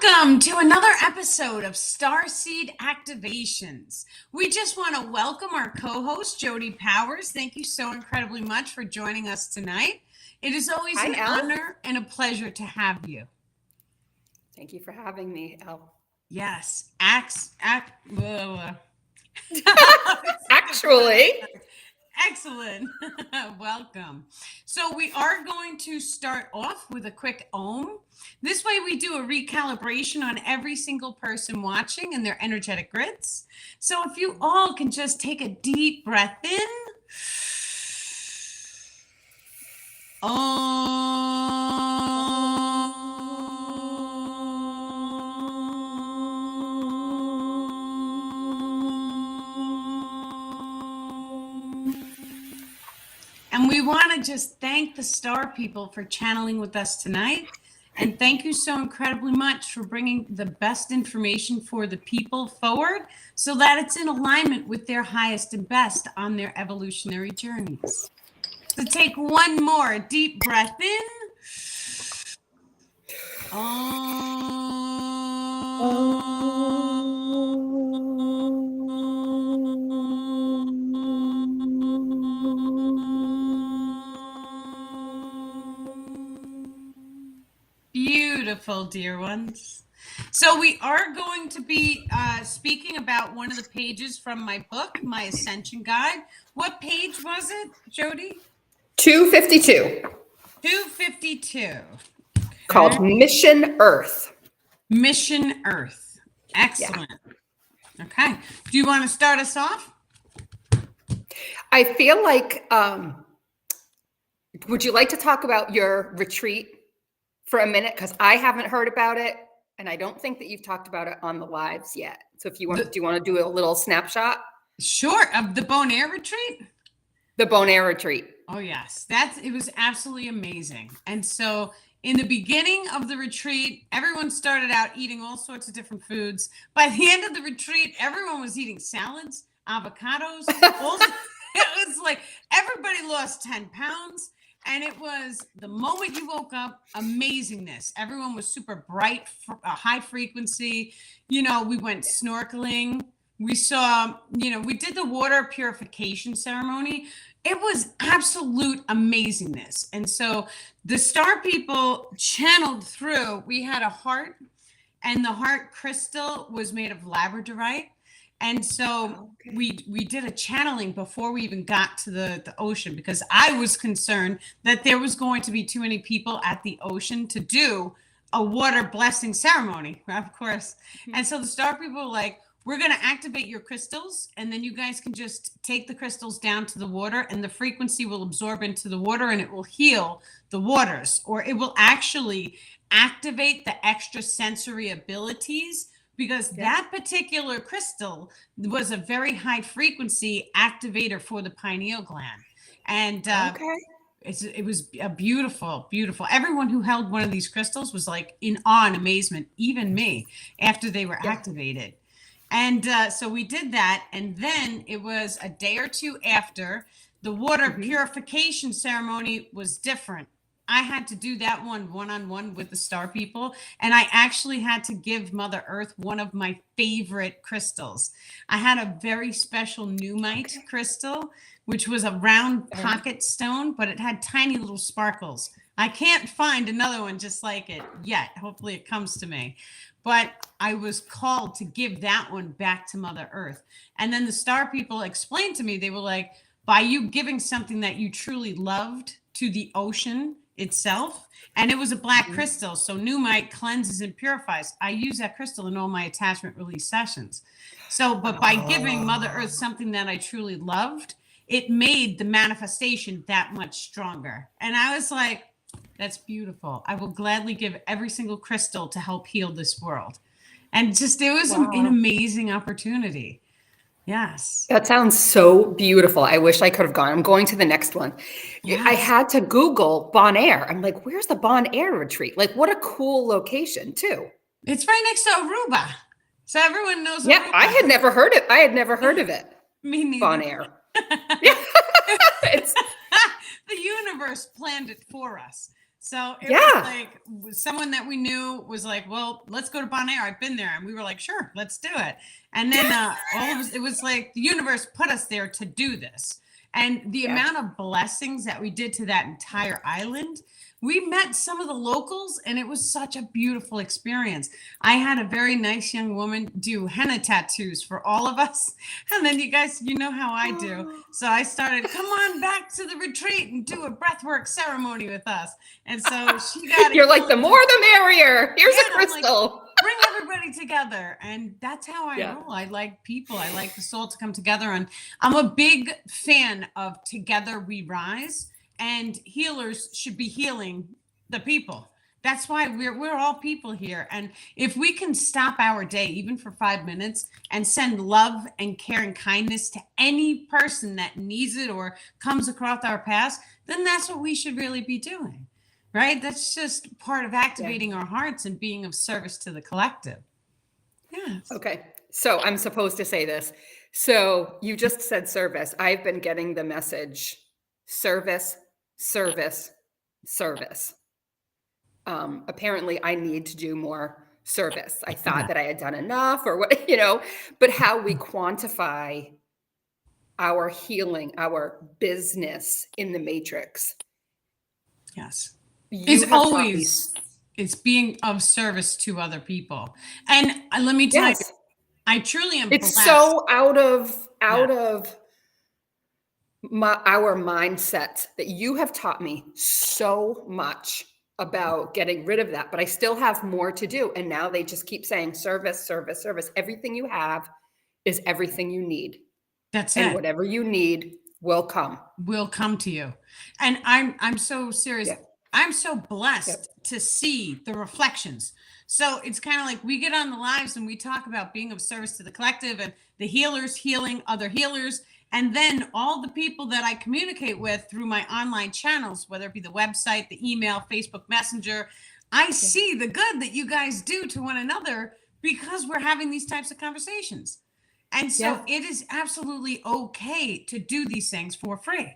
Welcome to another episode of Starseed Activations. We just want to welcome our co-host, Jody Powers. Thank you so incredibly much for joining us tonight. It is always an honor and a pleasure to have you. Thank you for having me, Elle. Yes. Actually. Excellent. Welcome. So we are going to start off with a quick Om. This way we do a recalibration on every single person watching and their energetic grids. So if you all can just take a deep breath in. And we want to just thank the star people for channeling with us tonight. And thank you so incredibly much for bringing the best information for the people forward so that it's in alignment with their highest and best on their evolutionary journeys. So take one more deep breath in. Beautiful, dear ones. So we are going to be speaking about one of the pages from my book, my Ascension Guide. What page was it, Jody? 252. 252. Called Mission Earth. Mission Earth. Excellent. Yeah. Okay. Do you want to start us off? I feel like, would you like to talk about your retreat for a minute? Because I haven't heard about it, and I don't think that you've talked about it on the lives yet. So if you want, do you want to do a little snapshot? Sure. Of the Bonaire retreat? The Bonaire retreat. Oh, yes. It was absolutely amazing. And so in the beginning of the retreat, everyone started out eating all sorts of different foods. By the end of the retreat, everyone was eating salads, avocados. It was like everybody lost 10 pounds. And it was the moment you woke up, amazingness. Everyone was super bright, high frequency. You know, we went snorkeling. We saw, we did the water purification ceremony. It was absolute amazingness. And so the star people channeled through. We had a heart, and the heart crystal was made of labradorite. And so we did a channeling before we even got to the ocean, because I was concerned that there was going to be too many people at the ocean to do a water blessing ceremony, of course. And so the star people were like, we're going to activate your crystals, and then you guys can just take the crystals down to the water, and the frequency will absorb into the water, and it will heal the waters, or it will actually activate the extra sensory abilities, because that particular crystal was a very high frequency activator for the pineal gland. And it was a beautiful, beautiful. Everyone who held one of these crystals was like in awe and amazement, even me, after they were activated. And so we did that. And then it was a day or two after, the water purification ceremony was different. I had to do that one-on-one with the star people. And I actually had to give Mother Earth one of my favorite crystals. I had a very special Numite crystal, which was a round pocket stone, but it had tiny little sparkles. I can't find another one just like it yet. Hopefully it comes to me. But I was called to give that one back to Mother Earth. And then the star people explained to me, they were like, by you giving something that you truly loved to the ocean itself, and it was a black crystal, so Numite cleanses and purifies. I use that crystal in all my attachment release sessions. So, but by giving Mother Earth something that I truly loved, it made the manifestation that much stronger. And I was like, that's beautiful. I will gladly give every single crystal to help heal this world. And just, it was an amazing opportunity. Yes. That sounds so beautiful. I wish I could have gone. I'm going to the next one. Yes. I had to Google Bonaire. I'm like, where's the Bonaire retreat? Like, what a cool location, too. It's right next to Aruba. So everyone knows Aruba. Yeah, I had never heard it. I had never heard of it. Me neither. Bonaire. The universe planned it for us. So it was Yeah. like someone that we knew was like, well, let's go to Bonaire. I've been there. And we were like, sure, let's do it. And then all of us, it was like the universe put us there to do this. And the Yeah. amount of blessings that we did to that entire island, we met some of the locals and it was such a beautiful experience. I had a very nice young woman do henna tattoos for all of us. And then you guys, you know how I do. So I started, come on back to the retreat and do a breathwork ceremony with us. And so she got You're like, the more the merrier. Here's a crystal. Like, bring everybody together. And that's how I roll. I like people. I like the soul to come together. And I'm a big fan of Together We Rise. And healers should be healing the people. That's why we're all people here. And if we can stop our day, even for 5 minutes, and send love and care and kindness to any person that needs it or comes across our path, then that's what we should really be doing, right? That's just part of activating our hearts and being of service to the collective. Yes. Okay. So I'm supposed to say this. So you just said service. I've been getting the message service, service, service. Apparently I need to do more service. I thought that I had done enough or what, but how we quantify our healing, our business in the matrix. Yes. It's being of service to other people. And let me tell you, I truly am It's blessed. so out of our mindset that you have taught me so much about getting rid of that, but I still have more to do. And now they just keep saying service, service, service. Everything you have is everything you need. That's and it. Whatever you need will come to you. And I'm so serious. Yeah. I'm so blessed to see the reflections. So it's kind of like we get on the lives and we talk about being of service to the collective and the healers healing other healers. And then all the people that I communicate with through my online channels, whether it be the website, the email, Facebook Messenger, I see the good that you guys do to one another because we're having these types of conversations. And so it is absolutely okay to do these things for free,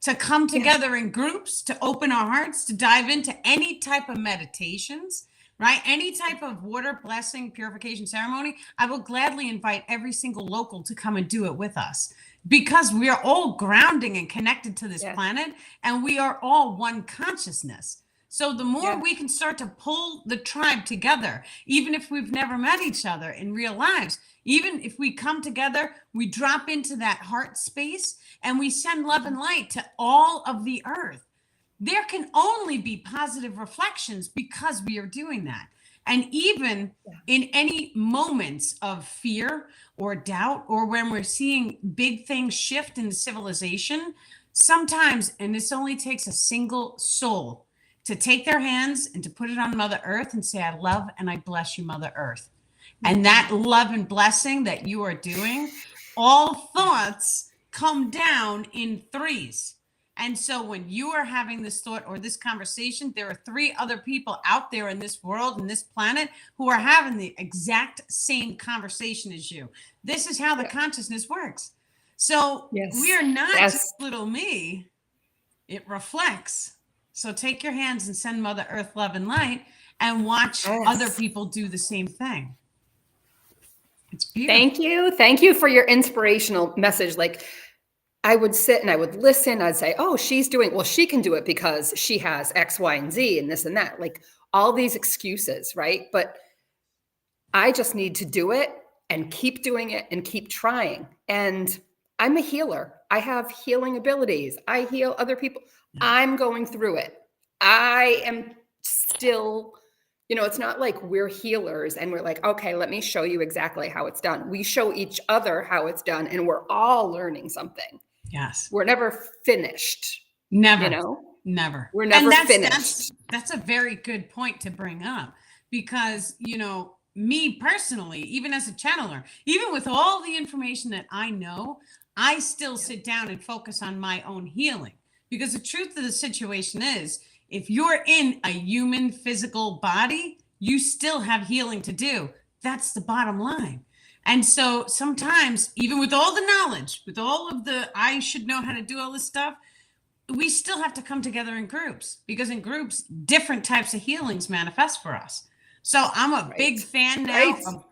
to come together in groups, to open our hearts, to dive into any type of meditations, right? Any type of water blessing, purification ceremony. I will gladly invite every single local to come and do it with us because we are all grounding and connected to this planet and we are all one consciousness. So the more we can start to pull the tribe together, even if we've never met each other in real lives, even if we come together, we drop into that heart space and we send love and light to all of the earth. There can only be positive reflections because we are doing that. And even in any moments of fear or doubt, or when we're seeing big things shift in civilization, sometimes, and this only takes a single soul to take their hands and to put it on Mother Earth and say, I love and I bless you, Mother Earth. And that love and blessing that you are doing, all thoughts come down in threes. And so when you are having this thought or this conversation, there are 3 other people out there in this world and this planet who are having the exact same conversation as you. This is how the consciousness works. So we are not just little me. It reflects. So take your hands and send Mother Earth love and light and watch other people do the same thing. It's beautiful. Thank you for your inspirational message. Like I would sit and I would listen. I'd say, oh, she can do it because she has X, Y, and Z and this and that, like all these excuses, right? But I just need to do it and keep doing it and keep trying. And I'm a healer. I have healing abilities. I heal other people. I'm going through it. I am still, it's not like we're healers and we're like, okay, let me show you exactly how it's done. We show each other how it's done and we're all learning something. Yes. We're never finished. Never. Never. We're never finished. That's a very good point to bring up because, me personally, even as a channeler, even with all the information that I know, I still sit down and focus on my own healing because the truth of the situation is if you're in a human physical body, you still have healing to do. That's the bottom line. And so sometimes, even with all the knowledge, with all of the, I should know how to do all this stuff, we still have to come together in groups, because in groups, different types of healings manifest for us. So I'm a big fan now of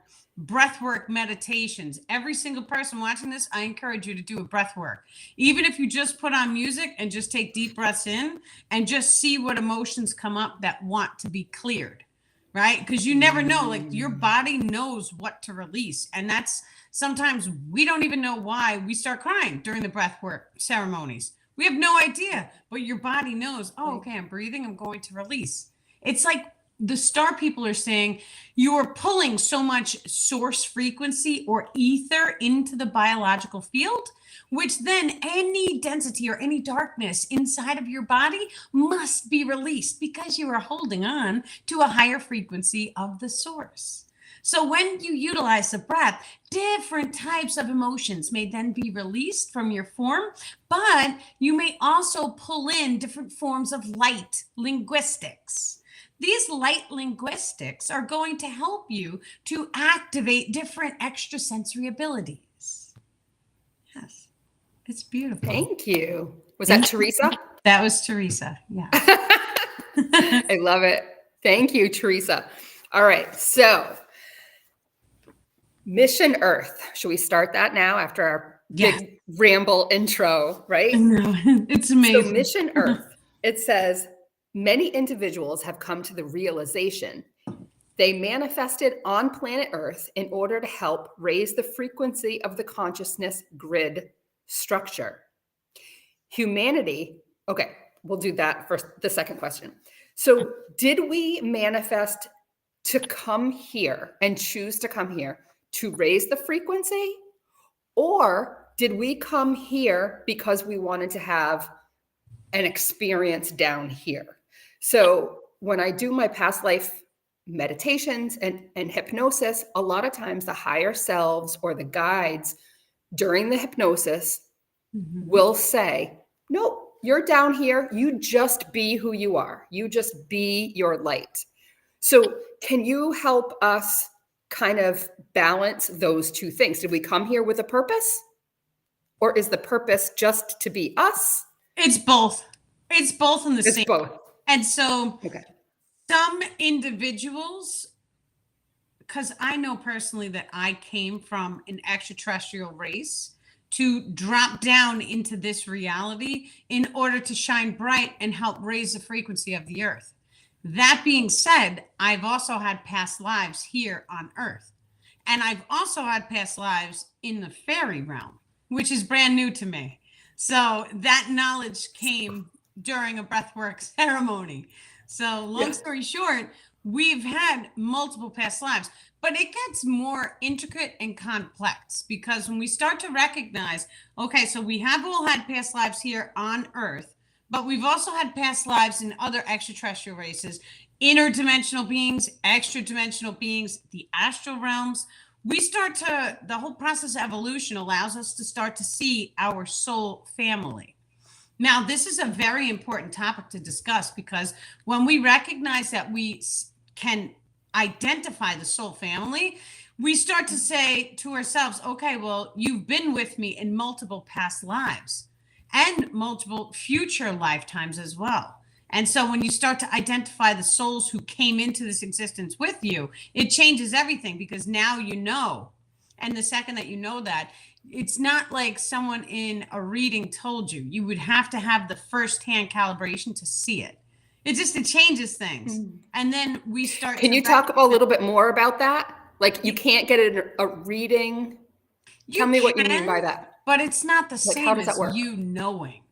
breathwork meditations. Every single person watching this, I encourage you to do a breathwork. Even if you just put on music and just take deep breaths in and just see what emotions come up that want to be cleared, right? Because you never know, like your body knows what to release. And that's sometimes we don't even know why we start crying during the breathwork ceremonies. We have no idea, but your body knows, oh, okay, I'm breathing, I'm going to release. It's like the star people are saying, you are pulling so much source frequency or ether into the biological field, which then any density or any darkness inside of your body must be released, because you are holding on to a higher frequency of the source. So when you utilize the breath, different types of emotions may then be released from your form, but you may also pull in different forms of light linguistics. These light linguistics are going to help you to activate different extrasensory abilities. Yes, it's beautiful. Thank you. Was that Teresa? That was Teresa. Yeah. I love it. Thank you, Teresa. All right. So, Mission Earth. Should we start that now after our big ramble intro, right? No, it's amazing. So, Mission Earth, it says, many individuals have come to the realization they manifested on planet Earth in order to help raise the frequency of the consciousness grid structure. Humanity, okay, we'll do that for the second question. So, did we manifest to come here and choose to come here to raise the frequency? Or did we come here because we wanted to have an experience down here? So when I do my past life meditations and hypnosis, a lot of times the higher selves or the guides during the hypnosis will say, no, you're down here. You just be who you are. You just be your light. So can you help us kind of balance those two things? Did we come here with a purpose? Or is the purpose just to be us? It's both. It's both in the same. It's both. And so some individuals, because I know personally that I came from an extraterrestrial race to drop down into this reality in order to shine bright and help raise the frequency of the earth. That being said, I've also had past lives here on Earth. And I've also had past lives in the fairy realm, which is brand new to me. So that knowledge came during a breathwork ceremony. So long story short, we've had multiple past lives, but it gets more intricate and complex, because when we start to recognize, okay, so we have all had past lives here on Earth, but we've also had past lives in other extraterrestrial races, interdimensional beings, extra-dimensional beings, the astral realms. We start to, the whole process of evolution allows us to start to see our soul family. Now, this is a very important topic to discuss, because when we recognize that we can identify the soul family, we start to say to ourselves, okay, well, you've been with me in multiple past lives and multiple future lifetimes as well. And so when you start to identify the souls who came into this existence with you, it changes everything, because now you know. And the second that you know that, it's not like someone in a reading told you. You would have to have the firsthand calibration to see it. It changes things. And then we start. Can you talk a little bit more about that? Like, you can't get a reading. Tell me what you mean by that. But it's not the same how does that as work? you knowing.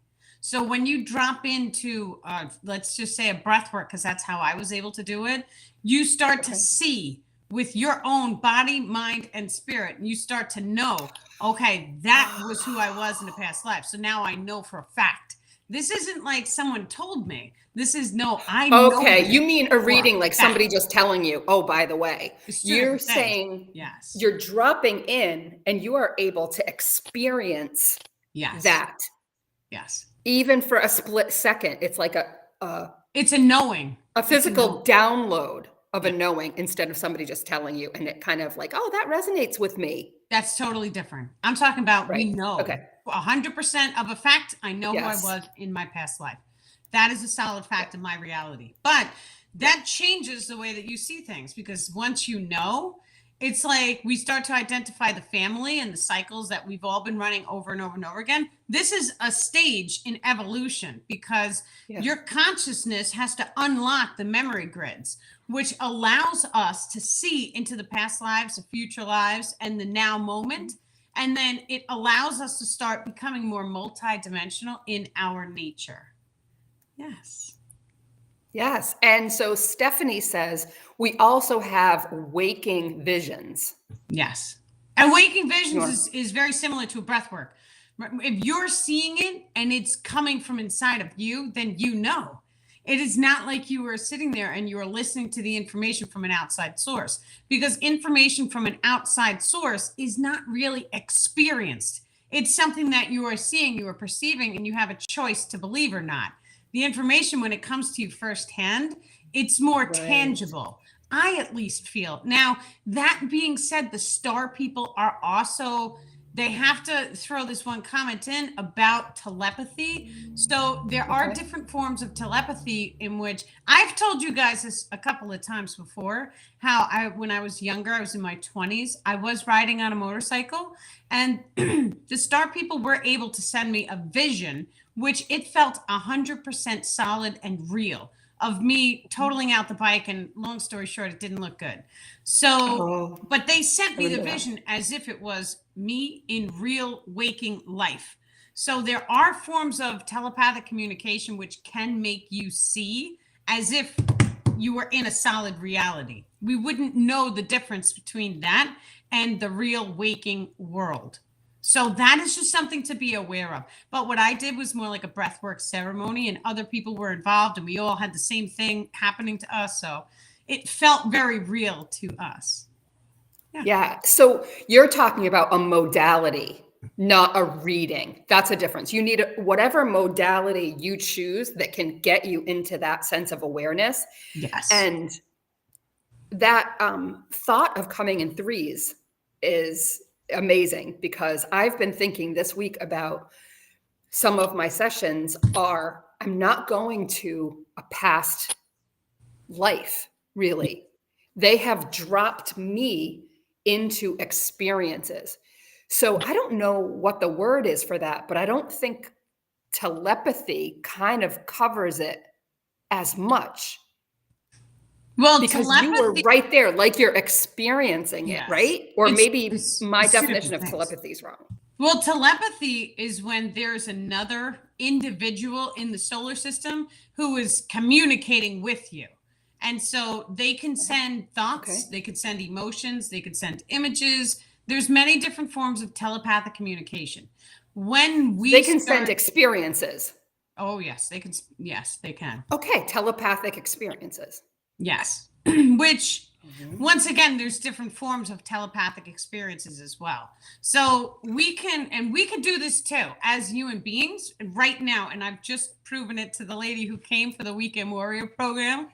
So when you drop into, let's just say a breath work, because that's how I was able to do it, you start to see with your own body, mind, and spirit, and you start to know, okay, that was who I was in a past life. So now I know for a fact. This isn't like someone told me. This is I know. Okay, you mean a reading, like somebody just telling you, oh, by the way, you're saying you're dropping in and you are able to experience that. Yes. Even for a split second. It's like it's a knowing. A physical download of a knowing, instead of somebody just telling you, and it kind of like, oh, that resonates with me. That's totally different. I'm talking about we know. Okay. 100% of a fact. I know who I Yes. was in my past life. That is a solid fact of my reality. But that changes the way that you see things, because once you know, it's like we start to identify the family and the cycles that we've all been running over and over and over again. This is a stage in evolution, because your consciousness has to unlock the memory grids, which allows us to see into the past lives, the future lives, and the now moment. And then it allows us to start becoming more multidimensional in our nature. Yes. Yes. And so Stephanie says we also have waking visions. Yes. And waking visions is very similar to a breath work. If you're seeing it and it's coming from inside of you, then you know. It is not like you were sitting there and you were listening to the information from an outside source, because information from an outside source is not really experienced. It's something that you are seeing, you are perceiving, and you have a choice to believe or not. The information, when it comes to you firsthand, it's more tangible. I at least feel. Now, that being said, the star people are also, they have to throw this one comment in about telepathy. So there are different forms of telepathy, in which I've told you guys this a couple of times before, how when I was younger, I was in my 20s, I was riding on a motorcycle, and the star people were able to send me a vision, which it felt 100% solid and real, of me totaling out the bike. And long story short, it didn't look good. So, but they sent me the vision as if it was me in real waking life. So there are forms of telepathic communication which can make you see as if you were in a solid reality. We wouldn't know the difference between that and the real waking world. So that is just something to be aware of. But what I did was more like a breathwork ceremony, and other people were involved, and we all had the same thing happening to us. So it felt very real to us. Yeah. So you're talking about a modality, not a reading. That's a difference. You need whatever modality you choose that can get you into that sense of awareness. Yes. And that thought of coming in threes is amazing, because I've been thinking this week about some of my sessions are, I'm not going to a past life, really. They have dropped me into experiences. So I don't know what the word is for that, but I don't think telepathy kind of covers it as much. Well, because telepathy, you were right there, like you're experiencing it, right? Or maybe my definition of telepathy is wrong. Well, telepathy is when there's another individual in the solar system who is communicating with you. And so they can send thoughts, they could send emotions, they could send images. There's many different forms of telepathic communication. When we They can send experiences. Oh, yes, they can. Yes, they can. Okay, telepathic experiences. Yes. Which, once again, there's different forms of telepathic experiences as well. So we can do this too as human beings right now. And I've just proven it to the lady who came for the Weekend Warrior program.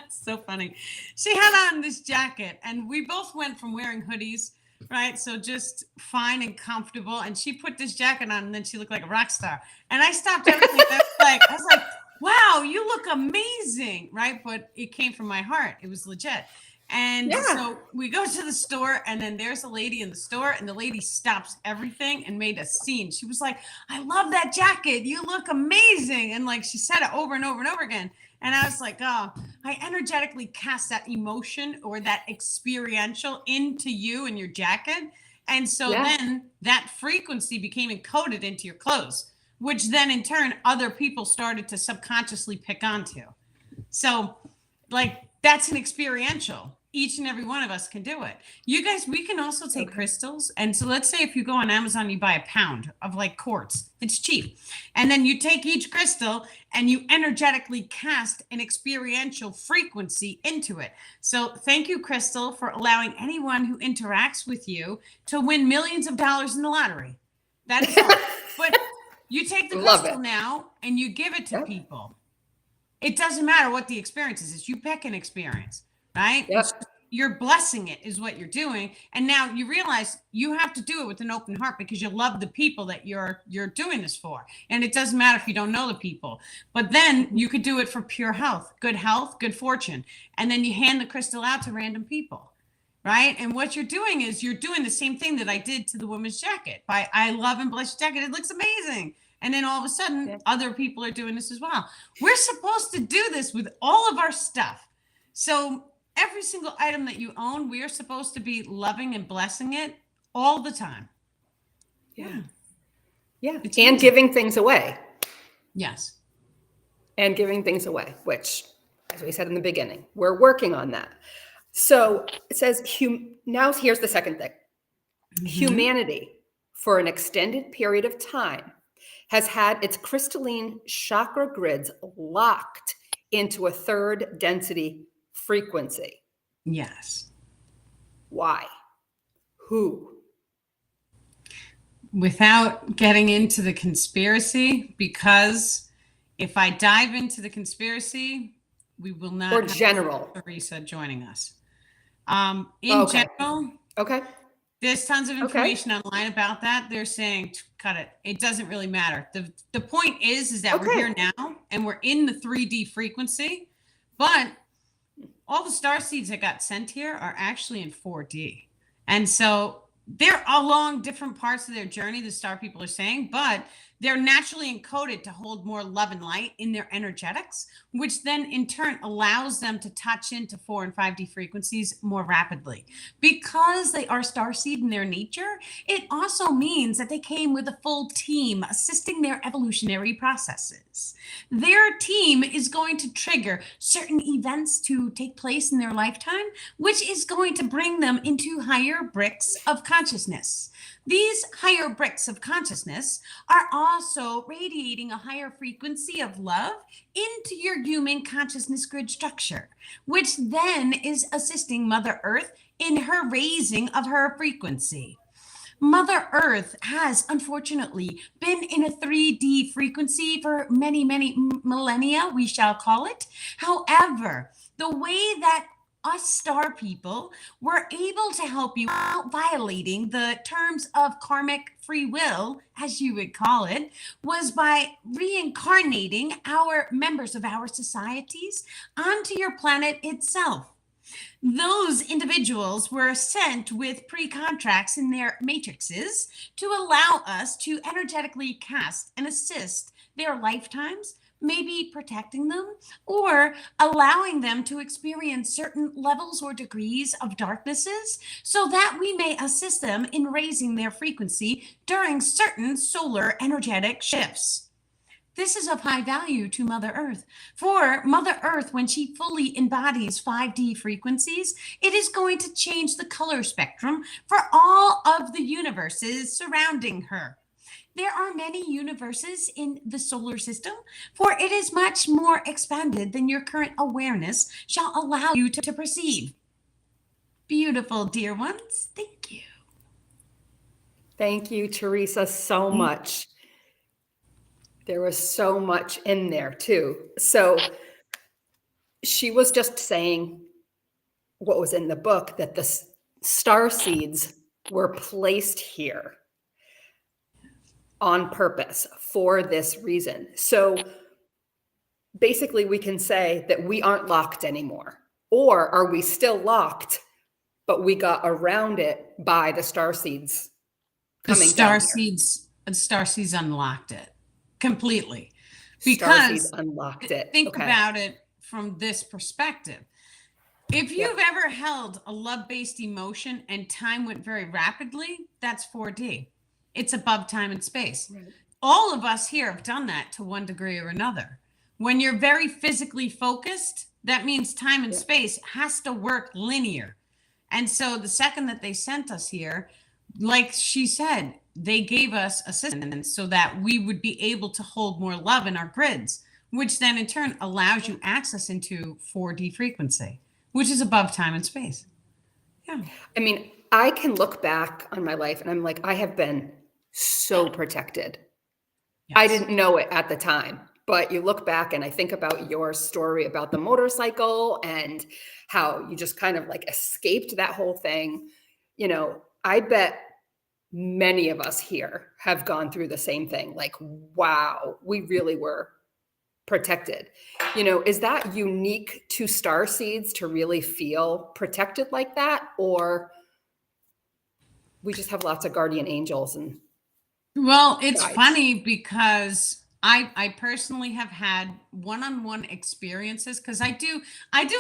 So funny. She had on this jacket, and we both went from wearing hoodies, right? So just fine and comfortable. And she put this jacket on, and then she looked like a rock star. And I stopped everything. I was like, wow, you look amazing, right? But it came from my heart. It was legit. And so we go to the store, and then there's a lady in the store, and the lady stops everything and made a scene. She was like, I love that jacket. You look amazing. And like, she said it over and over and over again. And I was like, oh, I energetically cast that emotion or that experiential into you and your jacket. And so then that frequency became encoded into your clothes, which then in turn, other people started to subconsciously pick onto. So like, that's an experiential. Each and every one of us can do it. You guys, we can also take crystals. And so let's say if you go on Amazon, you buy a pound of like quartz, it's cheap. And then you take each crystal and you energetically cast an experiential frequency into it. So thank you, Crystal, for allowing anyone who interacts with you to win millions of dollars in the lottery. That is all. But you take the crystal now and you give it to people. It doesn't matter what the experience is. You pick an experience, right? you're blessing it is what you're doing. And now you realize you have to do it with an open heart because you love the people that you're doing this for. And it doesn't matter if you don't know the people, but then you could do it for pure health, good fortune. And then you hand the crystal out to random people. Right. And what you're doing is you're doing the same thing that I did to the woman's jacket. I love and bless your jacket. It looks amazing. And then all of a sudden, other people are doing this as well. We're supposed to do this with all of our stuff. So every single item that you own, we are supposed to be loving and blessing it all the time. Yeah. And giving things away. Yes. And giving things away, which, as we said in the beginning, we're working on that. So it says, now here's the second thing. Humanity, for an extended period of time, has had its crystalline chakra grids locked into a third density frequency. Yes. Why? Who? Without getting into the conspiracy, because if I dive into the conspiracy, we will not or general Teresa joining us. General, there's tons of information online about that. They're saying cut it. It doesn't really matter. The point is that we're here now and we're in the 3D frequency, but all the star seeds that got sent here are actually in 4D. And so they're along different parts of their journey, the star people are saying, but they're naturally encoded to hold more love and light in their energetics, which then in turn allows them to touch into 4 and 5D frequencies more rapidly. Because they are starseed in their nature, it also means that they came with a full team assisting their evolutionary processes. Their team is going to trigger certain events to take place in their lifetime, which is going to bring them into higher bricks of consciousness. These higher bricks of consciousness are also radiating a higher frequency of love into your human consciousness grid structure, which then is assisting Mother Earth in her raising of her frequency. Mother Earth has unfortunately been in a 3D frequency for many, many millennia, we shall call it. However, the way that us star people were able to help you without violating the terms of karmic free will, as you would call it, was by reincarnating our members of our societies onto your planet itself. Those individuals were sent with pre-contracts in their matrices to allow us to energetically cast and assist their lifetimes, maybe protecting them or allowing them to experience certain levels or degrees of darknesses so that we may assist them in raising their frequency during certain solar energetic shifts. This is of high value to Mother Earth. For Mother Earth, when she fully embodies 5D frequencies, it is going to change the color spectrum for all of the universes surrounding her. There are many universes in the solar system, for it is much more expanded than your current awareness shall allow you to perceive. Beautiful, dear ones. Thank you. Thank you, Teresa, so much. There was so much in there, too. So she was just saying what was in the book, that the star seeds were placed here on purpose for this reason. So basically we can say that we aren't locked anymore. Or are we still locked, but we got around it by the star seeds coming down here? The star seeds unlocked it completely. Because unlocked it. Think about it from this perspective. If you've ever held a love-based emotion and time went very rapidly, that's 4D. It's above time and space. Right. All of us here have done that to one degree or another. When you're very physically focused, that means time and space has to work linear. And so the second that they sent us here, like she said, they gave us assistance so that we would be able to hold more love in our grids, which then in turn allows you access into 4D frequency, which is above time and space. Yeah. I mean, I can look back on my life and I'm like, I have been so protected. Yes. I didn't know it at the time. But you look back and I think about your story about the motorcycle and how you just kind of like escaped that whole thing. You know, I bet many of us here have gone through the same thing. Like, wow, we really were protected. You know, is that unique to star seeds to really feel protected like that? Or we just have lots of guardian angels and Well, it's guides? funny because I personally have had one-on-one experiences because I do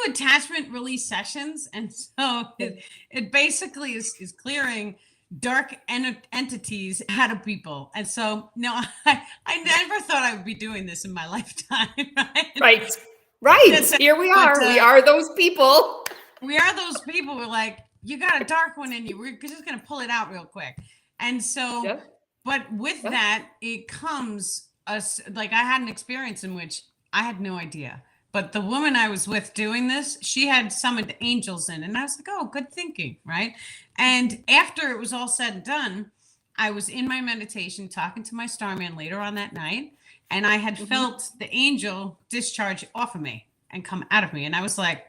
attachment release sessions, and so it basically is clearing dark entities out of people. And so no, I never thought I would be doing this in my lifetime, right? Right. Right. That's Here we but are. We are those people. we are those people. We're like, you got a dark one in you. We're just gonna pull it out real quick. And so, Yeah. but with Yeah. that, it comes us like I had an experience in which I had no idea. But the woman I was with doing this, she had summoned angels in, and I was like, oh, good thinking, right? And after it was all said and done, I was in my meditation talking to my starman later on that night, and I had felt the angel discharge off of me and come out of me. And I was like,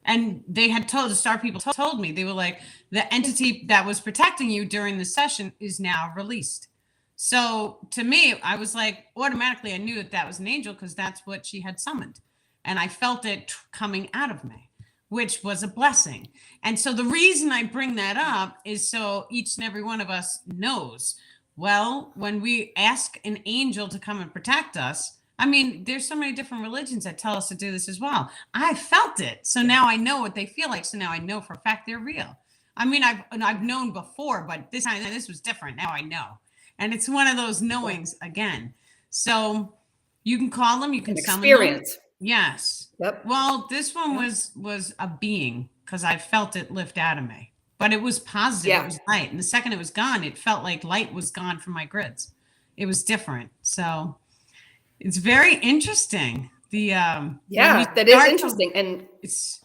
and they had told the star people told me, they were like, the entity that was protecting you during the session is now released. So to me, I was like, automatically, I knew that that was an angel because that's what she had summoned. And I felt it coming out of me, which was a blessing. And so the reason I bring that up is so each and every one of us knows, well, when we ask an angel to come and protect us, I mean, there's so many different religions that tell us to do this as well. I felt it. So now I know what they feel like. So now I know for a fact they're real. I mean, I've known before, but this time this was different. Now I know. And it's one of those knowings again. So you can call them, you can An summon them. experience. Yes. Yep. Well, this one was a being because I felt it lift out of me. But it was positive. Yeah. It was light. And the second it was gone, it felt like light was gone from my grids. It was different. So it's very interesting. The Yeah, that is interesting. And it's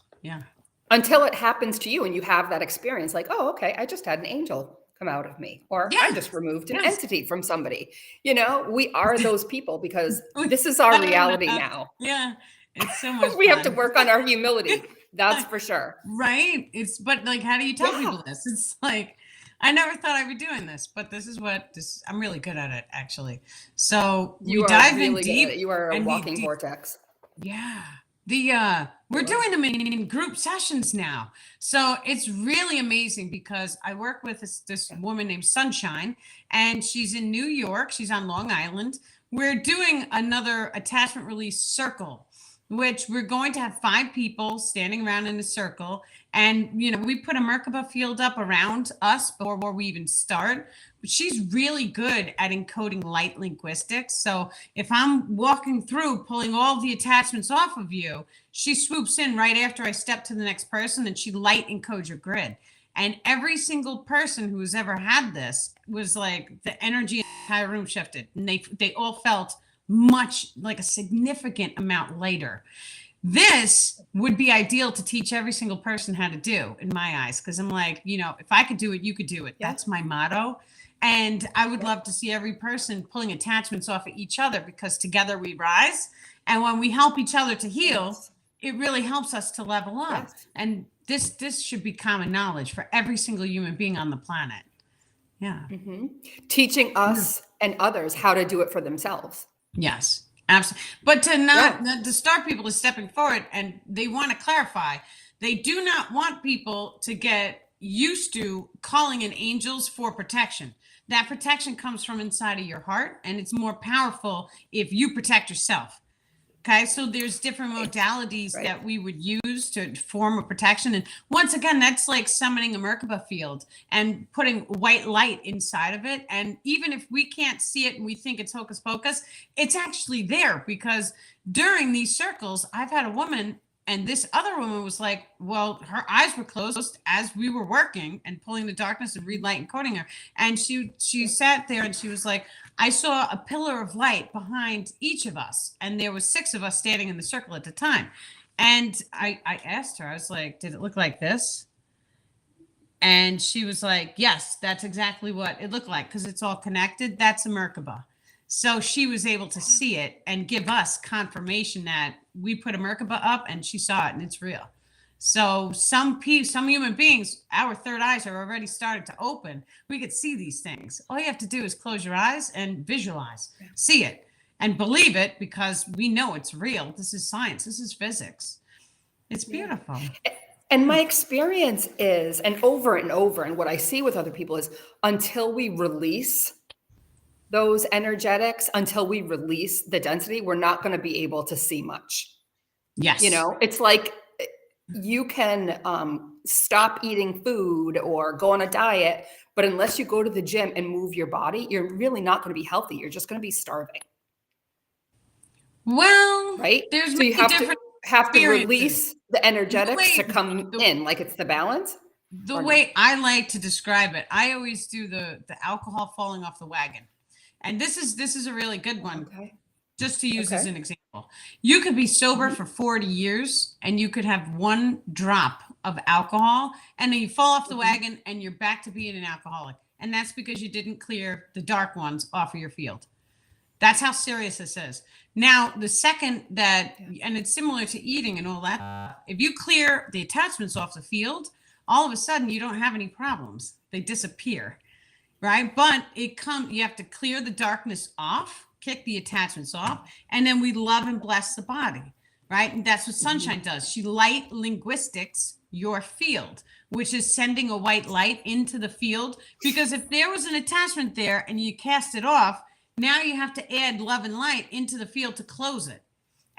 until it happens to you and you have that experience, like, oh, okay, I just had an angel come out of me, or I just removed an entity from somebody. You know, we are those people because this is our reality now. Yeah, it's so much We fun. have to work on our humility. That's for sure. Right. It's but like, how do you tell people this? It's like, I never thought I'd be doing this, but this is what this. I'm really good at it, actually. So we dive in deep. You are a walking vortex. Yeah. We're doing them in group sessions now. So it's really amazing because I work with this woman named Sunshine, and she's in New York. She's on Long Island. We're doing another attachment release circle, which we're going to have 5 people standing around in a circle. And, you know, we put a Merkaba field up around us before we even start. But she's really good at encoding light linguistics. So if I'm walking through, pulling all the attachments off of you, she swoops in right after I step to the next person, and she light encodes your grid. And every single person who has ever had this was like, the energy in the entire room shifted. And they all felt much like a significant amount later. This would be ideal to teach every single person how to do, in my eyes, because I'm like, you know, if I could do it, you could do it. That's my motto. And I would love to see every person pulling attachments off of each other, because together we rise. And when we help each other to heal, it really helps us to level up. And this should be common knowledge for every single human being on the planet. Yeah. Teaching us and others how to do it for themselves. Yes, absolutely. But to start people to stepping forward, and they want to clarify, they do not want people to get used to calling in angels for protection. That protection comes from inside of your heart, and it's more powerful if you protect yourself. Okay, so there's different modalities that we would use to form a protection. And once again, that's like summoning a Merkaba field and putting white light inside of it. And even if we can't see it and we think it's hocus pocus, it's actually there, because during these circles, I've had a woman, and this other woman was like, well, her eyes were closed as we were working and pulling the darkness and light and coding her. And she sat there and she was like, I saw a pillar of light behind each of us. And there was 6 of us standing in the circle at the time. And I asked her, I was like, did it look like this? And she was like, yes, that's exactly what it looked like, because it's all connected. That's a Merkaba. So she was able to see it and give us confirmation that we put a Merkaba up and she saw it and it's real. So some human beings, our third eyes are already started to open. We could see these things. All you have to do is close your eyes and visualize, see it, and believe it, because we know it's real. This is science. This is physics. It's beautiful. And my experience is, and over, and what I see with other people is, until we release those energetics, until we release the density, we're not going to be able to see much. Yes. You know, it's like you can stop eating food or go on a diet, but unless you go to the gym and move your body, you're really not going to be healthy. You're just going to be starving. Well, right? There's so many you have different to release the energetics to come in, like it's the balance. The way I like to describe it, I always do the alcohol falling off the wagon. And this is a really good one. Okay. Just to use as an example. You could be sober for 40 years and you could have one drop of alcohol and then you fall off the wagon and you're back to being an alcoholic. And that's because you didn't clear the dark ones off of your field. That's how serious this is. Now, the second that, and it's similar to eating and all that, if you clear the attachments off the field, all of a sudden you don't have any problems. They disappear, right? But you have to clear the darkness off, kick the attachments off, and then we love and bless the body, right? And that's what sunshine does. She light linguistics your field, which is sending a white light into the field. Because if there was an attachment there and you cast it off, now you have to add love and light into the field to close it.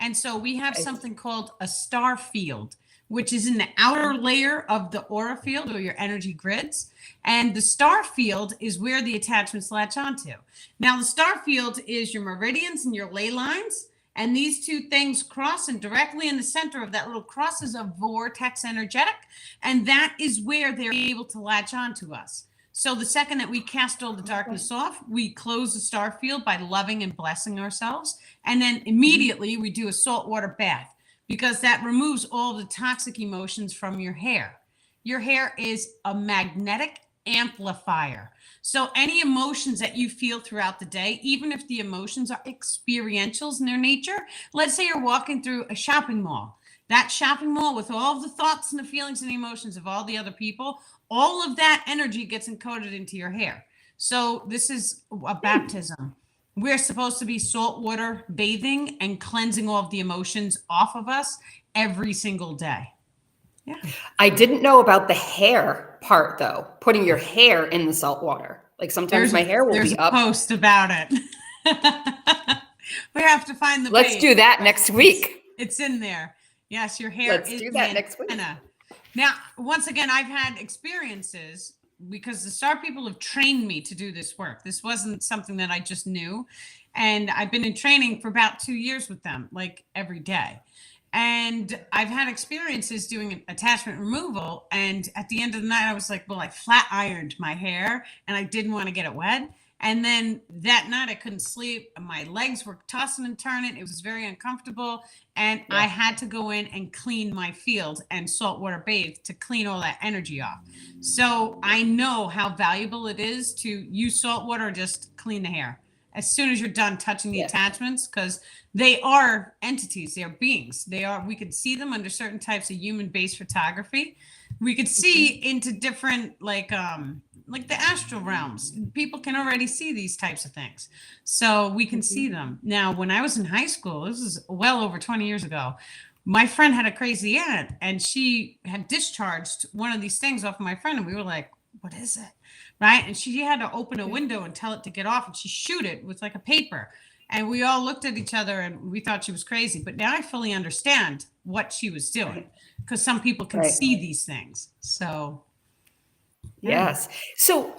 And so we have something called a star field, which is in the outer layer of the aura field or your energy grids. And the star field is where the attachments latch onto. Now, the star field is your meridians and your ley lines. And these two things cross, and directly in the center of that little cross is a vortex energetic. And that is where they're able to latch onto us. So the second that we cast all the darkness off, we close the star field by loving and blessing ourselves. And then immediately we do a saltwater bath, because that removes all the toxic emotions from your hair. Your hair is a magnetic amplifier. So any emotions that you feel throughout the day, even if the emotions are experientials in their nature, let's say you're walking through a shopping mall. That shopping mall with all of the thoughts and the feelings and the emotions of all the other people, all of that energy gets encoded into your hair. So this is a baptism. We're supposed to be saltwater bathing and cleansing all of the emotions off of us every single day. Yeah. I didn't know about the hair part, though, putting your hair in the salt water. Like sometimes my hair will be up. There's a post about it. We have to find the Let's do that next week. It's in there. Yes, your hair Let's do that next week. Now, once again, I've had experiences because the star people have trained me to do this work. This wasn't something that I just knew. And I've been in training for about 2 years with them, like every day. And I've had experiences doing attachment removal. And at the end of the night, I was like, well, I flat ironed my hair and I didn't want to get it wet. And then that night I couldn't sleep. My legs were tossing and turning. It was very uncomfortable. And I had to go in and clean my field and saltwater bathe to clean all that energy off. So I know how valuable it is to use salt water or just clean the hair as soon as you're done touching the attachments, because they are entities, they are beings. We could see them under certain types of human-based photography. We could see into different, like the astral realms. People can already see these types of things. So we can see them. Now, when I was in high school, this is well over 20 years ago, my friend had a crazy aunt and she had discharged one of these things off of my friend. And we were like, what is it? Right. And she had to open a window and tell it to get off. And she shoot it with like a paper. And we all looked at each other and we thought she was crazy. But now I fully understand what she was doing, because some people can see these things. So. Yes. So,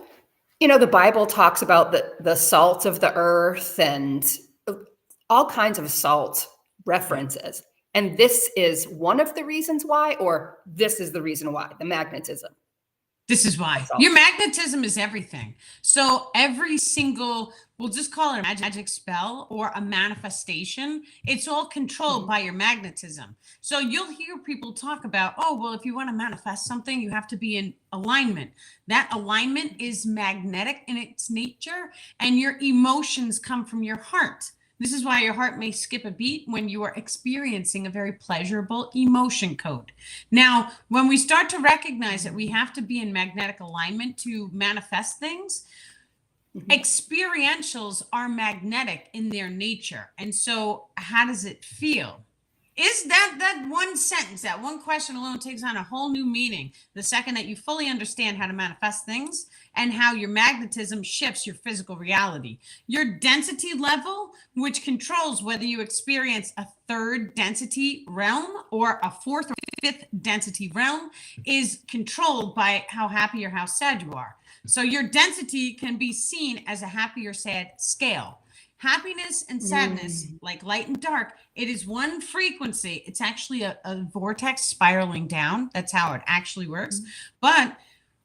the Bible talks about the salt of the earth and all kinds of salt references. And this is one of the reasons why, or this is the reason why, the magnetism. This is why. That's all. Your magnetism is everything. So every single, we'll just call it a magic spell or a manifestation, it's all controlled by your magnetism. So you'll hear people talk about, oh, well, if you want to manifest something, you have to be in alignment. That alignment is magnetic in its nature, and your emotions come from your heart. This is why your heart may skip a beat when you are experiencing a very pleasurable emotion code. Now, when we start to recognize that we have to be in magnetic alignment to manifest things, experientials are magnetic in their nature. And so, how does it feel? Is that one sentence, that one question alone takes on a whole new meaning the second that you fully understand how to manifest things and how your magnetism shifts your physical reality. Your density level, which controls whether you experience a third density realm or a fourth or fifth density realm, is controlled by how happy or how sad you are. So your density can be seen as a happy or sad scale. Happiness and sadness, like light and dark, it is one frequency. It's actually a vortex spiraling down. That's how it actually works. But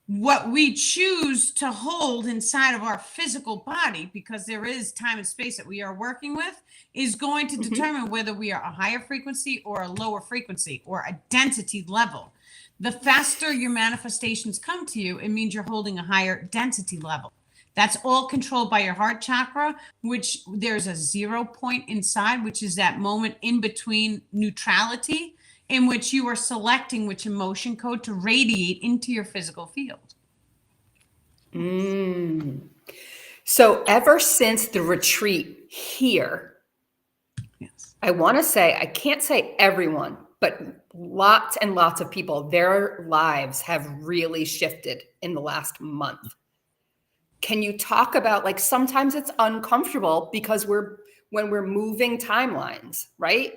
what we choose to hold inside of our physical body, because there is time and space that we are working with, is going to determine whether we are a higher frequency or a lower frequency or a density level. The faster your manifestations come to you, it means you're holding a higher density level. That's all controlled by your heart chakra, which there's a 0 point inside, which is that moment in between neutrality, in which you are selecting which emotion code to radiate into your physical field. So ever since the retreat here, Yes. I want to say, I can't say everyone, but lots and lots of people, their lives have really shifted in the last month. Can you talk about, like, sometimes it's uncomfortable because when we're moving timelines, right?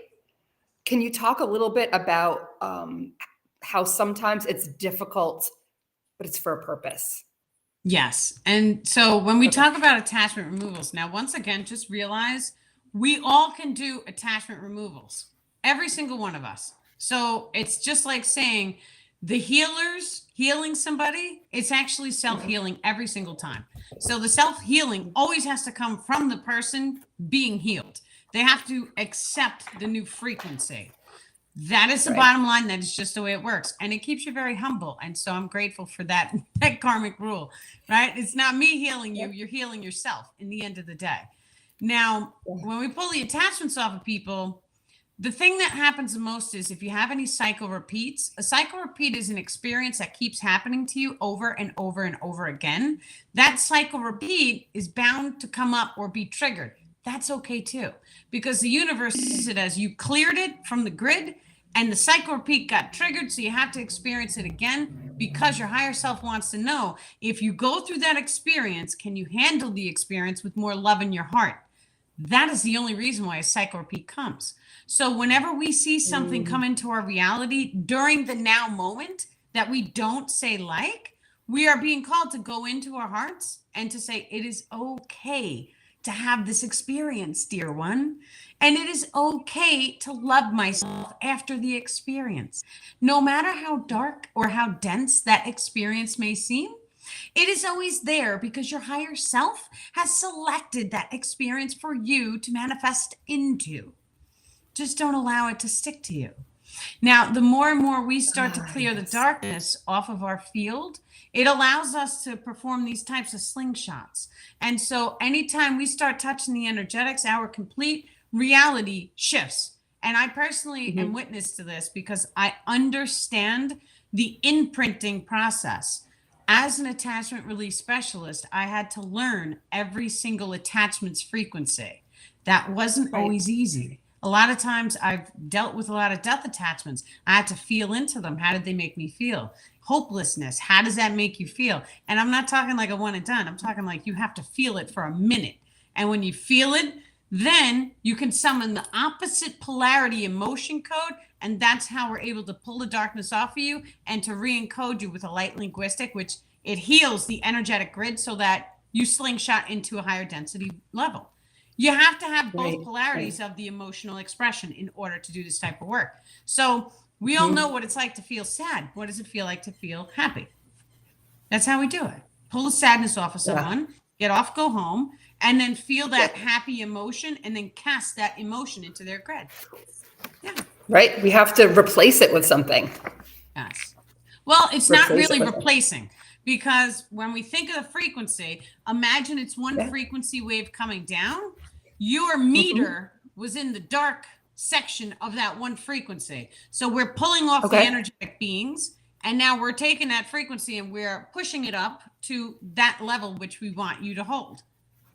Can you talk a little bit about how sometimes it's difficult, but it's for a purpose? Yes. And so when we talk about attachment removals, now, once again, just realize we all can do attachment removals, every single one of us. So it's just like saying the healers healing somebody, it's actually self-healing every single time. So the self-healing always has to come from the person being healed. They have to accept the new frequency. That is the bottom line. That is just the way it works. And it keeps you very humble. And so I'm grateful for that karmic rule, right? It's not me healing you. You're healing yourself in the end of the day. Now, when we pull the attachments off of people, the thing that happens the most is if you have any cycle repeats, a cycle repeat is an experience that keeps happening to you over and over and over again. That cycle repeat is bound to come up or be triggered. That's okay too, because the universe sees it as you cleared it from the grid and the cycle repeat got triggered. So you have to experience it again, because your higher self wants to know, if you go through that experience, can you handle the experience with more love in your heart? That is the only reason why a cycle repeat comes. So whenever we see something come into our reality during the now moment that we don't say like, we are being called to go into our hearts and to say, it is okay to have this experience, dear one. And it is okay to love myself after the experience. No matter how dark or how dense that experience may seem, it is always there because your higher self has selected that experience for you to manifest into. Just don't allow it to stick to you. Now, the more and more we start to clear the darkness off of our field, it allows us to perform these types of slingshots. And so anytime we start touching the energetics, our complete reality shifts. And I personally am witness to this because I understand the imprinting process. As an attachment release specialist, I had to learn every single attachment's frequency. That wasn't always easy. A lot of times I've dealt with a lot of death attachments. I had to feel into them. How did they make me feel? Hopelessness. How does that make you feel? And I'm not talking like a one and done. I'm talking like you have to feel it for a minute. And when you feel it, then you can summon the opposite polarity emotion code. And that's how we're able to pull the darkness off of you and to re-encode you with a light linguistic, which it heals the energetic grid so that you slingshot into a higher density level. You have to have both polarities of the emotional expression in order to do this type of work. So we all know what it's like to feel sad. What does it feel like to feel happy? That's how we do it. Pull the sadness off of Yeah. someone, get off, go home, and then feel that happy emotion and then cast that emotion into their grid. Yeah. Right? We have to replace it with something. Yes. Well, it's not Replace it really with replacing, because when we think of the frequency, imagine it's one frequency wave coming down. Your meter was in the dark section of that one frequency. So we're pulling off the energetic beings, and now we're taking that frequency and we're pushing it up to that level which we want you to hold.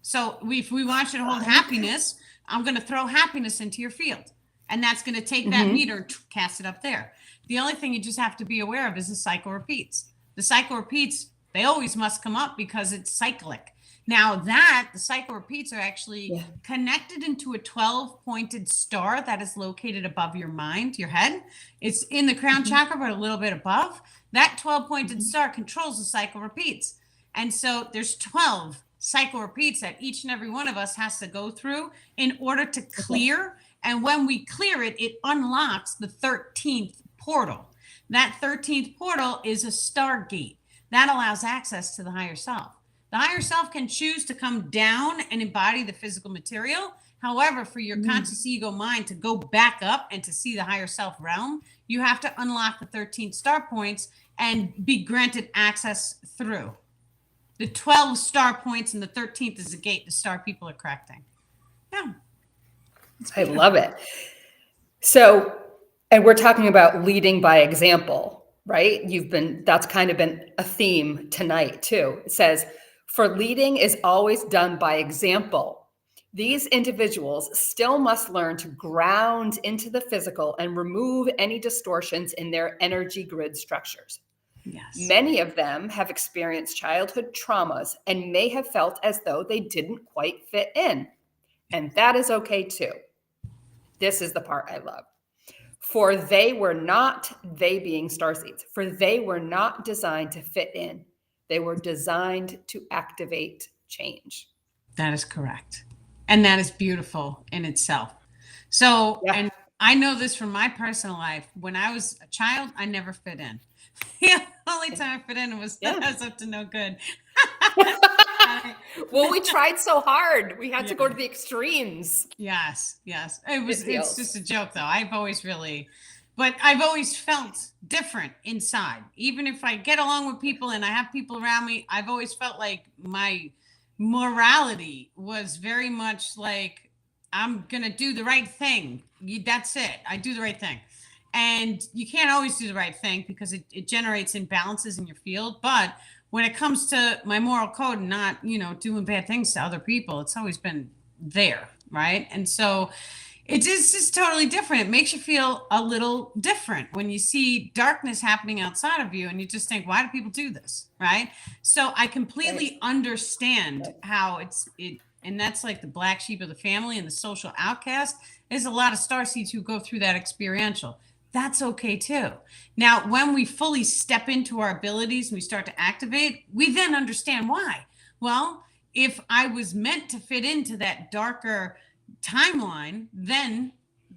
So if we want you to hold happiness, I'm going to throw happiness into your field. And that's going to take that meter and cast it up there. The only thing you just have to be aware of is the cycle repeats. The cycle repeats, they always must come up because it's cyclic. Now the cycle repeats are actually connected into a 12-pointed star that is located above your mind, your head. It's in the crown chakra, but a little bit above. That 12-pointed star controls the cycle repeats. And so there's 12 cycle repeats that each and every one of us has to go through in order to clear. And when we clear it, it unlocks the 13th portal. That 13th portal is a stargate that allows access to the higher self. The higher self can choose to come down and embody the physical material. However, for your conscious ego mind to go back up and to see the higher self realm, you have to unlock the 13 star points and be granted access through. The 12 star points and the 13th is the gate the star people are correcting. Yeah. I love it. So, and we're talking about leading by example, right? That's kind of been a theme tonight too. It says, for leading is always done by example. These individuals still must learn to ground into the physical and remove any distortions in their energy grid structures. Yes. Many of them have experienced childhood traumas and may have felt as though they didn't quite fit in. And that is okay too. This is the part I love. For they were not, they being starseeds, for they were not designed to fit in. They were designed to activate change. That is correct. And that is beautiful in itself. So, and I know this from my personal life. When I was a child, I never fit in. The only time I fit in was I was up to no good. Well, we tried so hard. We had to go to the extremes. Yes. It's just a joke though. I've always felt different inside. Even if I get along with people and I have people around me, I've always felt like my morality was very much like, I'm going to do the right thing. That's it. I do the right thing. And you can't always do the right thing because it generates imbalances in your field. But when it comes to my moral code and not, doing bad things to other people, it's always been there. Right. And so it is just totally different. It makes you feel a little different when you see darkness happening outside of you and you just think, why do people do this? Right. So I completely understand how and that's like the black sheep of the family and the social outcast. There's a lot of starseeds who go through that experiential. That's okay too. Now, when we fully step into our abilities and we start to activate, we then understand why. Well, if I was meant to fit into that darker timeline, then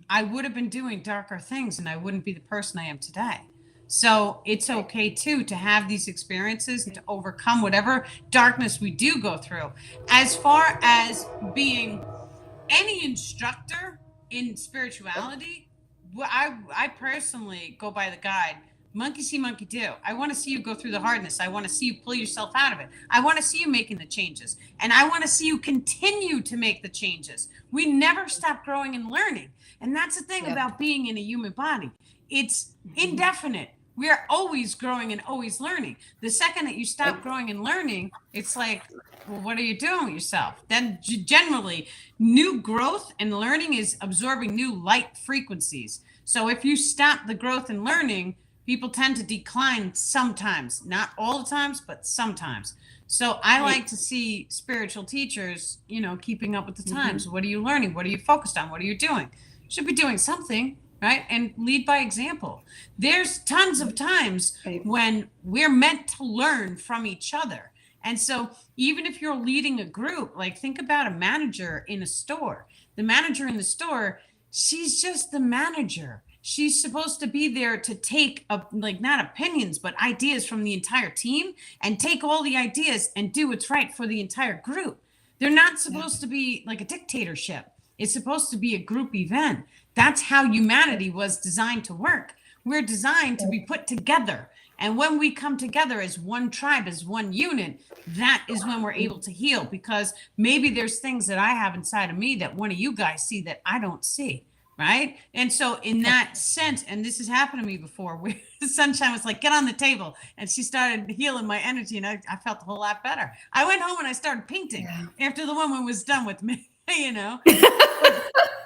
I would have been doing darker things and I wouldn't be the person I am today. So it's okay too to have these experiences and to overcome whatever darkness we do go through. As far as being any instructor in spirituality, I personally go by the guide, monkey see, monkey do. I want to see you go through the hardness. I want to see you pull yourself out of it. I want to see you making the changes. And I want to see you continue to make the changes. We never stop growing and learning. And that's the thing about being in a human body. It's indefinite. We are always growing and always learning. The second that you stop growing and learning, it's like, well, what are you doing with yourself? Then generally, new growth and learning is absorbing new light frequencies. So if you stop the growth and learning, people tend to decline sometimes, not all the times, but sometimes. So I like to see spiritual teachers, keeping up with the times. What are you learning? What are you focused on? What are you doing? You should be doing something. Right? And lead by example. There's tons of times when we're meant to learn from each other. And so even if you're leading a group, like think about a manager in a store. The manager in the store, she's just the manager. She's supposed to be there to take like not opinions, but ideas from the entire team and take all the ideas and do what's right for the entire group. They're not supposed to be like a dictatorship. It's supposed to be a group event. That's how humanity was designed to work. We're designed to be put together. And when we come together as one tribe, as one unit, that is when we're able to heal, because maybe there's things that I have inside of me that one of you guys see that I don't see. Right. And so in that sense, and this has happened to me before, where Sunshine was like, get on the table. And she started healing my energy, and I felt a whole lot better. I went home and I started painting after the woman was done with me, you know.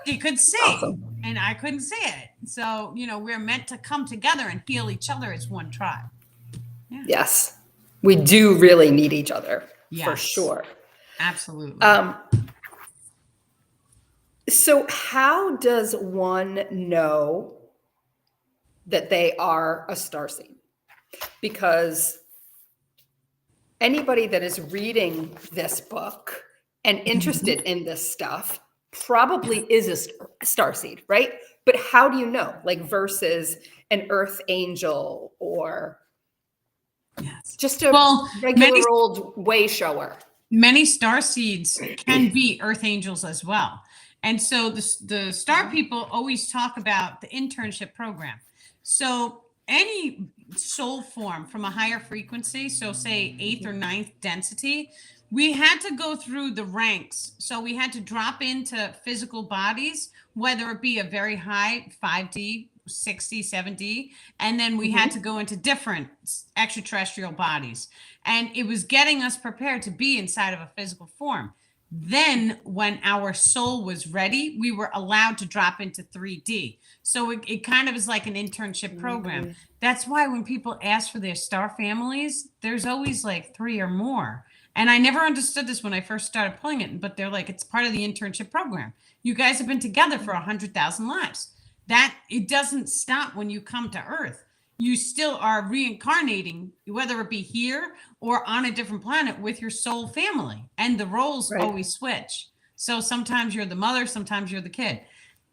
She could see, Awesome. and I couldn't see it. So, you know, we're meant to come together and heal each other as one tribe. Yeah. Yes. We do really need each other, for Yes. sure. Absolutely. So how does one know that they are a starseed? Because anybody that is reading this book and interested in this stuff probably is a starseed, right? But how do you know? Like versus an earth angel or just a regular old way shower. Many star seeds can be earth angels as well. And so the star people always talk about the internship program. So any soul form from a higher frequency, so say 8th or 9th density, we had to go through the ranks. So we had to drop into physical bodies, whether it be a very high 5D, 6D, 7D, and then we had to go into different extraterrestrial bodies. And it was getting us prepared to be inside of a physical form. Then when our soul was ready, we were allowed to drop into 3D. So it kind of is like an internship program. That's why when people ask for their star families, there's always like 3 or more. And I never understood this when I first started pulling it, but they're like, it's part of the internship program. You guys have been together for 100,000 lives. That it doesn't stop when you come to Earth. You still are reincarnating, whether it be here or on a different planet with your soul family. And the roles always switch. So sometimes you're the mother, sometimes you're the kid.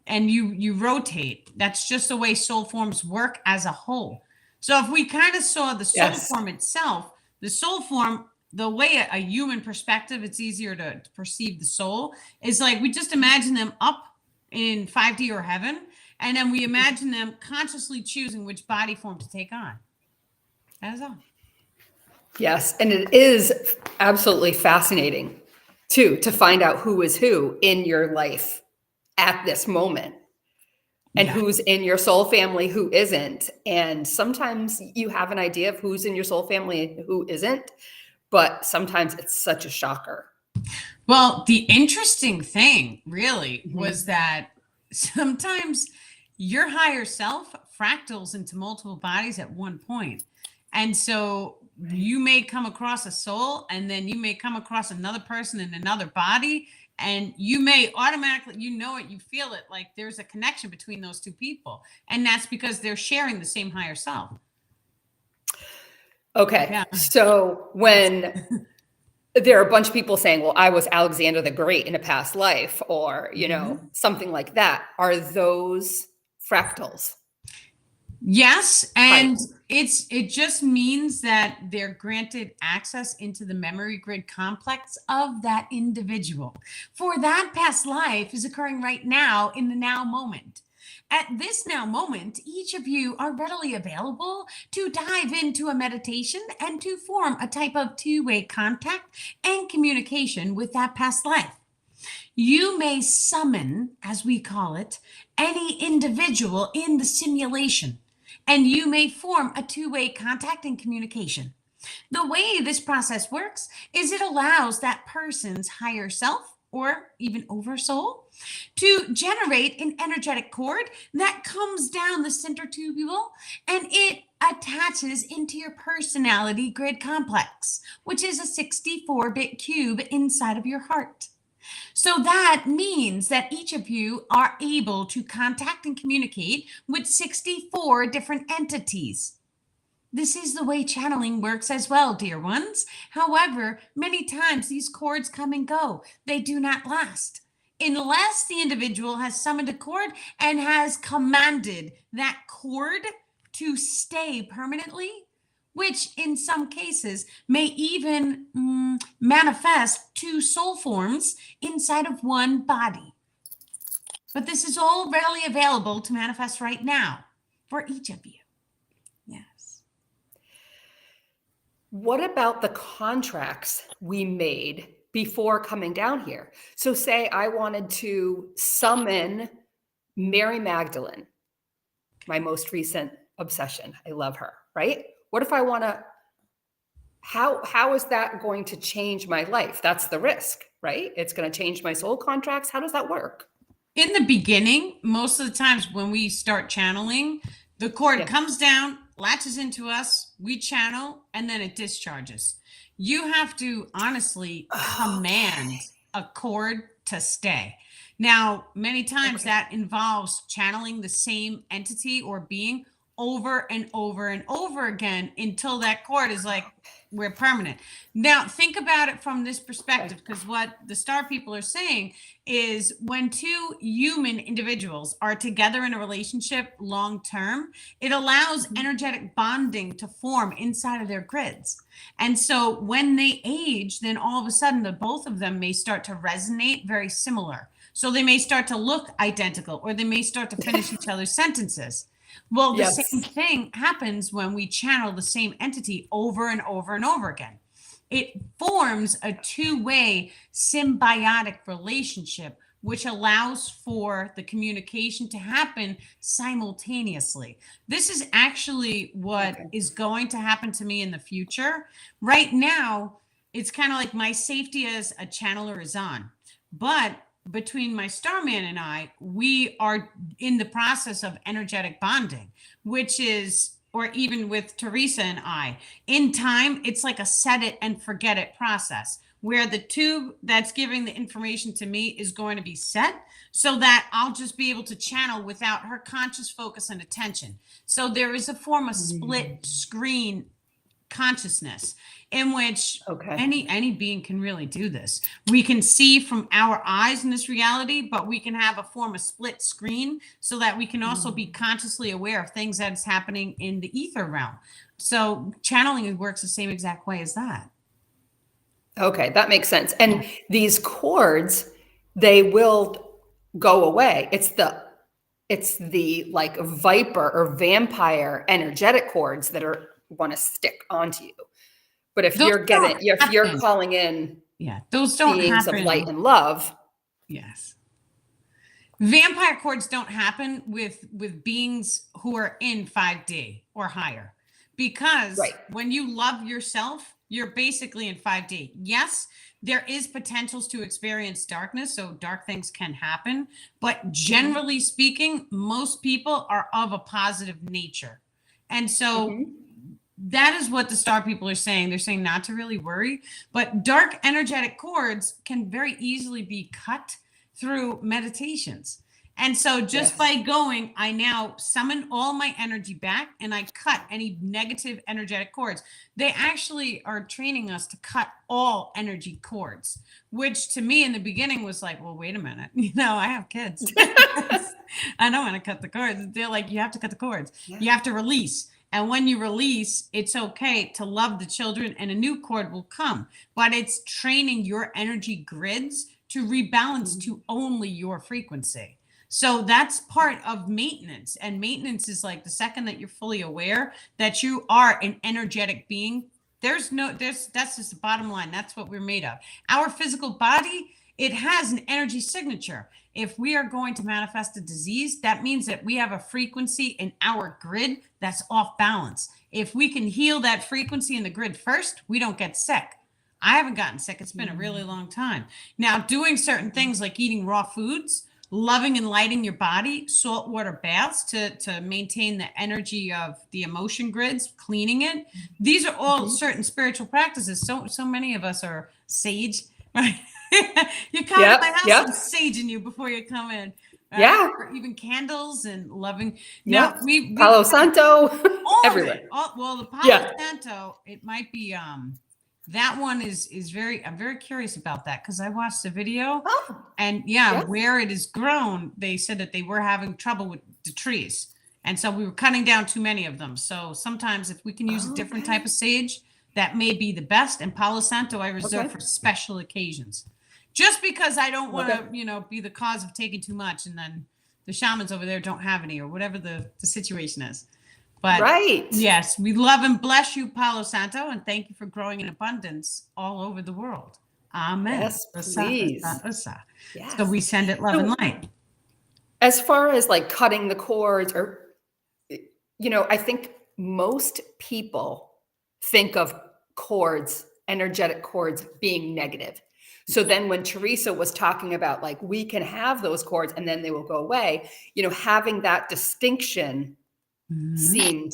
And you rotate. That's just the way soul forms work as a whole. So if we kind of saw the soul form itself, the soul form, the way a human perspective, it's easier to perceive the soul, is like we just imagine them up in 5D or heaven. And then we imagine them consciously choosing which body form to take on. That is all. Yes. And it is absolutely fascinating, too, to find out who is who in your life at this moment and who's in your soul family, who isn't. And sometimes you have an idea of who's in your soul family and who isn't, but sometimes it's such a shocker. Well, the interesting thing really was that sometimes your higher self fractals into multiple bodies at one point. And so you may come across a soul, and then you may come across another person in another body, and you may automatically, you know it, you feel it, like there's a connection between those two people. And that's because they're sharing the same higher self. Okay. Yeah. So when there are a bunch of people saying, well, I was Alexander the Great in a past life, or, you know, something like that, are those fractals? Yes. And it just means that they're granted access into the memory grid complex of that individual. For that past life is occurring right now in the now moment. At this now moment, each of you are readily available to dive into a meditation and to form a type of two-way contact and communication with that past life. You may summon, as we call it, any individual in the simulation, and you may form a two-way contact and communication. The way this process works is it allows that person's higher self or even oversoul to generate an energetic cord that comes down the center tubule, and it attaches into your personality grid complex, which is a 64-bit cube inside of your heart. So that means that each of you are able to contact and communicate with 64 different entities. This is the way channeling works as well, dear ones. However, many times these cords come and go. They do not last. unless the individual has summoned a cord and has commanded that cord to stay permanently, which in some cases may even manifest two soul forms inside of one body. But this is all readily available to manifest right now for each of you. Yes. What about the contracts we made before coming down here? So say I wanted to summon Mary Magdalene, my most recent obsession. I love her, right? What if I want to, how is that going to change my life? That's the risk, right? It's going to change my soul contracts. How does that work? In the beginning, most of the times when we start channeling, the cord comes down, latches into us, we channel, and then it discharges. You have to honestly command a cord to stay. Now, many times that involves channeling the same entity or being over and over and over again until that cord is like, we're permanent. Now, think about it from this perspective, because what the star people are saying is when two human individuals are together in a relationship long term, it allows energetic bonding to form inside of their grids. And so when they age, then all of a sudden the both of them may start to resonate very similar. So they may start to look identical, or they may start to finish each other's sentences. Well, the same thing happens when we channel the same entity over and over and over again. It forms a two-way symbiotic relationship, which allows for the communication to happen simultaneously. This is actually what is going to happen to me in the future. Right now, it's kind of like my safety as a channeler is on. But between my starman and I, we are in the process of energetic bonding, which is, or even with Teresa and I, in time, it's like a set it and forget it process, where the tube that's giving the information to me is going to be set so that I'll just be able to channel without her conscious focus and attention. So there is a form of split screen consciousness in which any being can really do this. We can see from our eyes in this reality, but we can have a form of split screen so that we can also be consciously aware of things that's happening in the ether realm. So channeling works the same exact way as that. Okay, that makes sense. And these cords, they will go away. It's the like viper or vampire energetic cords that want to stick onto you. But if you're calling in those don't beings happen. Of light and love. Yes. Vampire cords don't happen with beings who are in 5D or higher, because when you love yourself, you're basically in 5D. Yes, there is potentials to experience darkness, so dark things can happen, but generally speaking, most people are of a positive nature. And so that is what the star people are saying. They're saying not to really worry, but dark energetic cords can very easily be cut through meditations. And so just by going, I now summon all my energy back and I cut any negative energetic cords. They actually are training us to cut all energy cords, which to me in the beginning was like, well, wait a minute. I have kids. I don't want to cut the cords. They're like, you have to cut the cords. You have to release. And when you release, it's okay to love the children and a new cord will come. But it's training your energy grids to rebalance to only your frequency. So that's part of maintenance. And maintenance is like the second that you're fully aware that you are an energetic being. That's just the bottom line. That's what we're made of. Our physical body, it has an energy signature. If we are going to manifest a disease, that means that we have a frequency in our grid that's off balance. If we can heal that frequency in the grid first, we don't get sick. I haven't gotten sick. It's been a really long time. Now, doing certain things like eating raw foods, loving and lighting your body, saltwater baths to maintain the energy of the emotion grids, cleaning it. These are all certain spiritual practices. So many of us are sage, right? You come to my house with sage in you before you come in. Or even candles and loving. Now we Palo Santo all everywhere. Well, the Palo Santo, it might be That one is very, I'm very curious about that because I watched the video Oh, and yeah, yes. where it is grown, they said that they were having trouble with the trees. And so we were cutting down too many of them. So sometimes if we can use a different type Okay. of sage, that may be the best. And Palo Santo I reserve Okay. for special occasions. Just because I don't want to, Okay. be the cause of taking too much and then the shamans over there don't have any or whatever the situation is. But Right. yes, we love and bless you, Palo Santo, and thank you for growing in abundance all over the world. Amen. Yes, Usa, please. usa, usa. So Yes. we send it love So and light. as far as like cutting the cords or, I think most people think of cords, energetic cords being negative. So then when Teresa was talking about like, we can have those cords and then they will go away, having that distinction seemed important.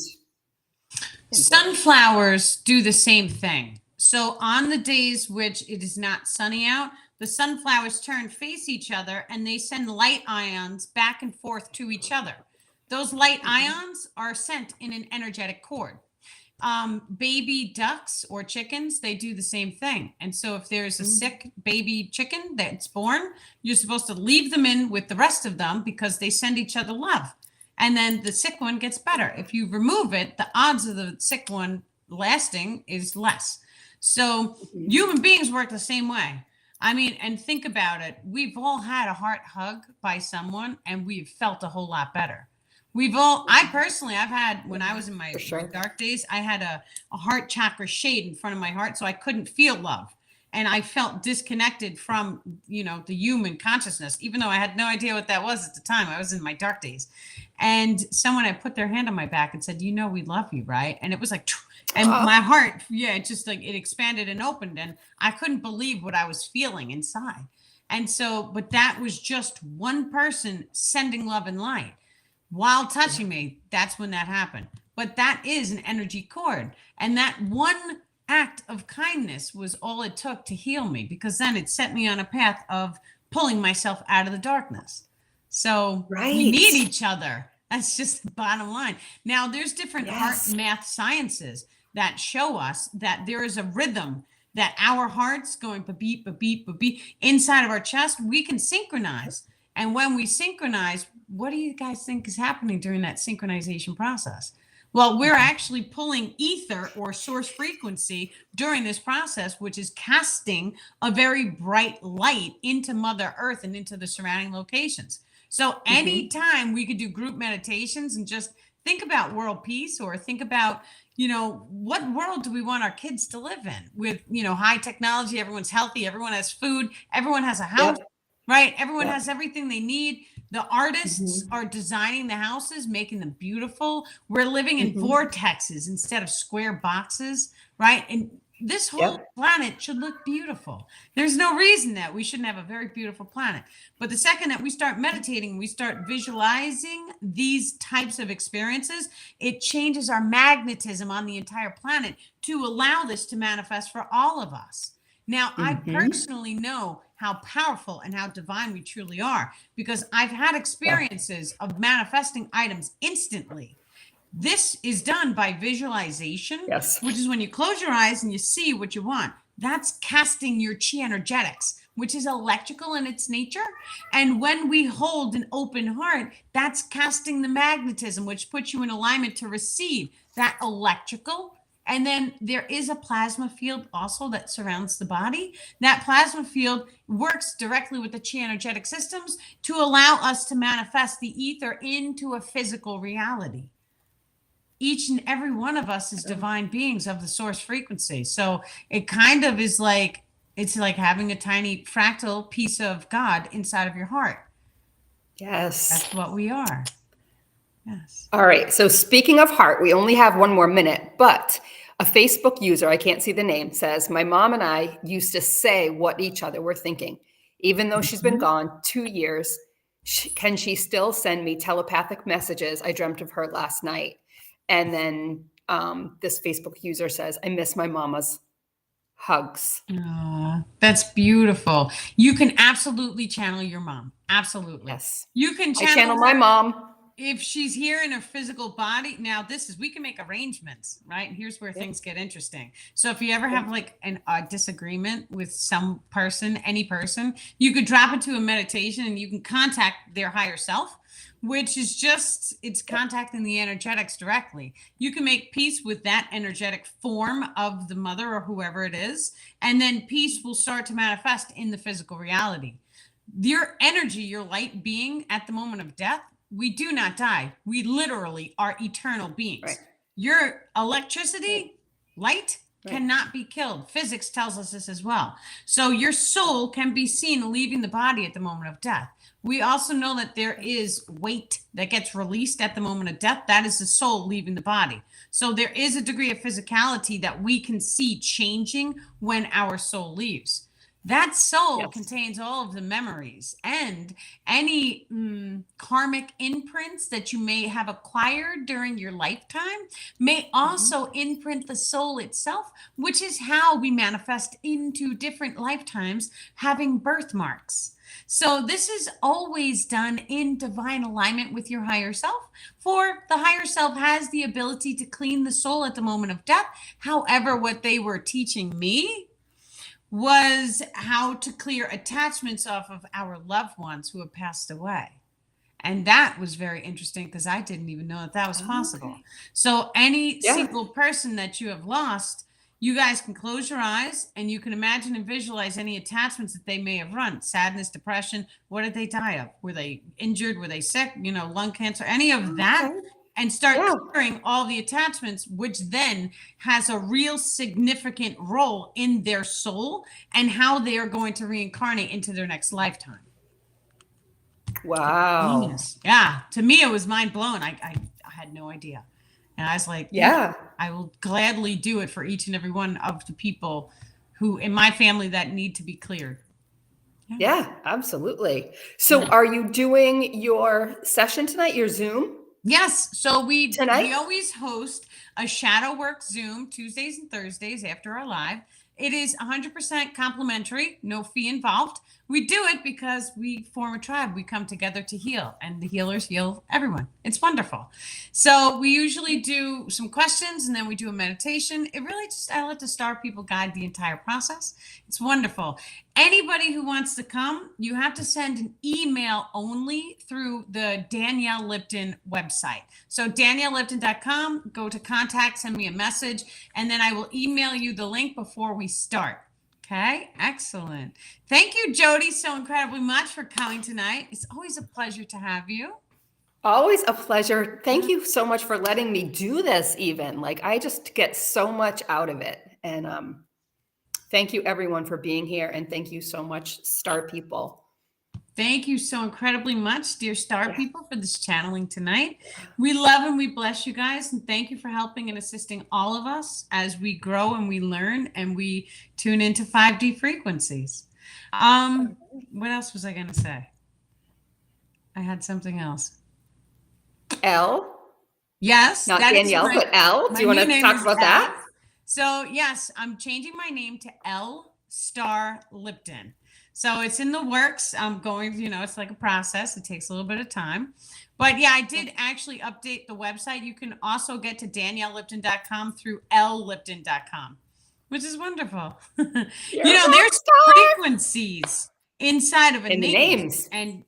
Sunflowers do the same thing. So on the days which it is not sunny out, the sunflowers turn face each other and they send light ions back and forth to each other. Those light ions are sent in an energetic cord. Baby ducks or chickens, they do the same thing. And so if there's a sick baby chicken that's born, you're supposed to leave them in with the rest of them because they send each other love. And then the sick one gets better. If you remove it, the odds of the sick one lasting is less. So human beings work the same way. I mean, and think about it. We've all had a heart hug by someone and we've felt a whole lot better. I personally, I've had, when I was in my dark days, I had a heart chakra shade in front of my heart, so I couldn't feel love. And I felt disconnected from, the human consciousness, even though I had no idea what that was at the time. I was in my dark days. And someone had put their hand on my back and said, we love you, right? And it was like, and my heart, it just like, it expanded and opened. And I couldn't believe what I was feeling inside. And so, but that was just one person sending love and light. While touching me, that's when that happened. But that is an energy cord. And that one act of kindness was all it took to heal me because then it set me on a path of pulling myself out of the darkness. So we need each other. That's just the bottom line. Now, there's different heart math sciences that show us that there is a rhythm that our hearts going ba-beep, ba-beep, ba-beep inside of our chest, we can synchronize. And when we synchronize, what do you guys think is happening during that synchronization process? Well, we're actually pulling ether or source frequency during this process, which is casting a very bright light into Mother Earth and into the surrounding locations. So anytime we could do group meditations and just think about world peace or think about, what world do we want our kids to live in with, high technology, everyone's healthy, everyone has food, everyone has a house, right? Everyone has everything they need. The artists are designing the houses, making them beautiful. We're living in vortexes instead of square boxes, right? And this whole planet should look beautiful. There's no reason that we shouldn't have a very beautiful planet. But the second that we start meditating, we start visualizing these types of experiences, it changes our magnetism on the entire planet to allow this to manifest for all of us. Now, I personally know how powerful and how divine we truly are because I've had experiences of manifesting items instantly. This is done by visualization, which is when you close your eyes and you see what you want. That's casting your chi energetics, which is electrical in its nature. And when we hold an open heart, that's casting the magnetism, which puts you in alignment to receive that electrical. And then there is a plasma field also that surrounds the body. That plasma field works directly with the chi energetic systems to allow us to manifest the ether into a physical reality. Each and every one of us is divine beings of the source frequency. So it kind of is like, it's like having a tiny fractal piece of God inside of your heart. Yes. That's what we are. Yes. All right. So speaking of heart, we only have one more minute, but a Facebook user, I can't see the name, says, my mom and I used to say what each other were thinking. Even though she's been gone 2 years, can she still send me telepathic messages? I dreamt of her last night. And then this Facebook user says, I miss my mama's hugs. That's beautiful. You can absolutely channel your mom. Absolutely. Yes. You can channel my mom. if she's here in her physical body, now we can make arrangements, right? And here's where things get interesting. So if you ever have like a disagreement with some person, any person, you could drop into a meditation and you can contact their higher self, which is it's contacting the energetics directly. You can make peace with that energetic form of the mother or whoever it is, and then peace will start to manifest in the physical reality. Your energy, your light being at the moment of death, we do not die. We literally are eternal beings. Right. Your electricity, light, cannot be killed. Physics tells us this as well. So your soul can be seen leaving the body at the moment of death. We also know that there is weight that gets released at the moment of death. That is the soul leaving the body. So there is a degree of physicality that we can see changing when our soul leaves. That soul contains all of the memories and any karmic imprints that you may have acquired during your lifetime may also imprint the soul itself, which is how we manifest into different lifetimes having birthmarks. So this is always done in divine alignment with your higher self, for the higher self has the ability to clean the soul at the moment of death. However, what they were teaching me was how to clear attachments off of our loved ones who have passed away. And that was very interesting because I didn't even know that was possible. Okay. So any single person that you have lost, you guys can close your eyes and you can imagine and visualize any attachments that they may have run. Sadness, depression. What did they die of? Were they injured? Were they sick? Lung cancer, any of that. And start clearing all the attachments, which then has a real significant role in their soul and how they are going to reincarnate into their next lifetime. Wow. Genius. Yeah. To me, it was mind blowing. I had no idea. And I was like, I will gladly do it for each and every one of the people who in my family that need to be cleared. Yeah, absolutely. So are you doing your session tonight, your Zoom? Yes. So we always host a shadow work Zoom Tuesdays and Thursdays after our live. It is 100% complimentary, no fee involved. We do it because we form a tribe. We come together to heal, and the healers heal everyone. It's wonderful. So we usually do some questions, and then we do a meditation. It really I let the star people guide the entire process. It's wonderful. Anybody who wants to come, you have to send an email only through the Danielle Lipton website. So DanielleLipton.com, go to contact, send me a message, and then I will email you the link before we start. Okay, excellent. Thank you, Jody, so incredibly much for coming tonight. It's always a pleasure to have you. Always a pleasure. Thank you so much for letting me do this even. Like, I just get so much out of it. And thank you, everyone, for being here. And thank you so much, star people. Thank you so incredibly much, dear star people, for this channeling tonight. We love and we bless you guys. And thank you for helping and assisting all of us as we grow and we learn and we tune into 5D frequencies. What else was I going to say? I had something else. L? Yes. Not Danielle, but L? Do you want to talk about that? So, yes, I'm changing my name to L Star Lipton. So it's in the works. I'm going, it's like a process. It takes a little bit of time. But yeah, I did actually update the website. You can also get to DanielleLipton.com through LLipton.com, which is wonderful. There's frequencies inside of a name. Names. And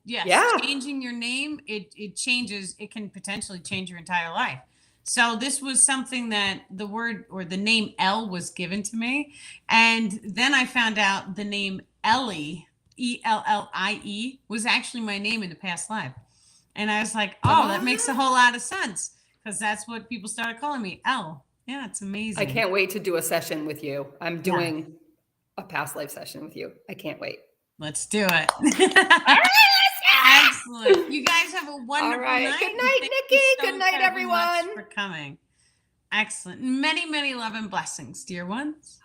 changing your name, it changes. It can potentially change your entire life. So this was something that the word or the name L was given to me. And then I found out the name Ellie, Ellie, was actually my name in the past life. And I was like, that makes a whole lot of sense because that's what people started calling me, L. Yeah, it's amazing. I can't wait to do a session with you. I'm doing a past life session with you. I can't wait. Let's do it. Excellent. You guys have a wonderful night. Good night, Nikki. Good night, everyone. For coming. Excellent. Many, many love and blessings, dear ones.